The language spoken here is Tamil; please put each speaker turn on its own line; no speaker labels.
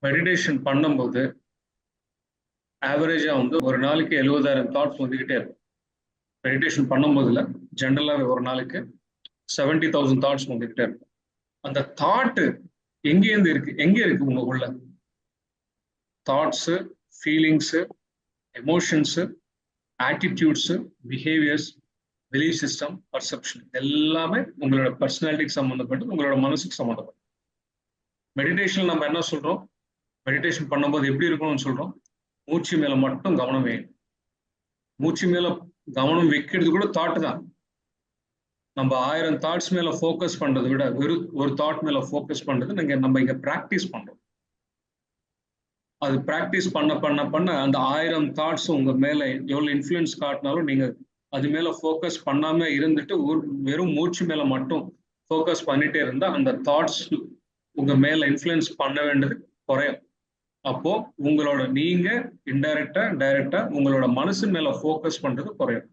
மெடிடேஷன் பண்ணும்போது ஆவரேஜா வந்து ஒரு நாளைக்கு 70,000 தாட்ஸ் வந்துகிட்டே இருக்கும். மெடிடேஷன் பண்ணும்போதுல ஜென்ரலாகவே ஒரு நாளைக்கு 70,000 தாட்ஸ் வந்துகிட்டே இருக்கும். அந்த தாட்டு எங்கேருந்து இருக்கு, எங்க இருக்கு உங்களுக்குள்ள? Thoughts, feelings, emotions, attitudes, behaviours, belief system, perception எல்லாமே உங்களோட பர்சனாலிட்டிக்கு சம்மந்தப்பட்டு, உங்களோட மனசுக்கு சம்மந்தப்பட்டு. மெடிடேஷன் நம்ம என்ன சொல்றோம்? மெடிடேஷன் பண்ணும்போது எப்படி இருக்கணும்னு சொல்றோம்? மூச்சு மேல மட்டும் கவனம் வைக்கணும். மூச்சு மேல கவனம் வைக்கிறது கூட தாட் தான். நம்ம 1000 தாட்ஸ் மேல ஃபோக்கஸ் பண்றதை விட வெறும் ஒரு தாட் மேல ஃபோக்கஸ் பண்றது நம்ம இங்க பிராக்டிஸ் பண்றோம். அது பிராக்டிஸ் பண்ண பண்ண பண்ண அந்த 1000 தாட்ஸ் உங்க மேல எவ்வளவு இன்ஃப்ளூயன்ஸ் காட்டினாலும் நீங்க அது மேல ஃபோக்கஸ் பண்ணாம இருந்துட்டு வெறும் மூச்சு மேல மட்டும் ஃபோக்கஸ் பண்ணிட்டே இருந்தா அந்த தாட்ஸ் உங்க மேல இன்ஃப்ளூயன்ஸ் பண்ண வேண்டியது குறையும். அப்போ உங்களோட நீங்க இன்டைரக்டா டைரக்டா உங்களோட மனசு மேல ஃபோக்கஸ் பண்றது குறையும்.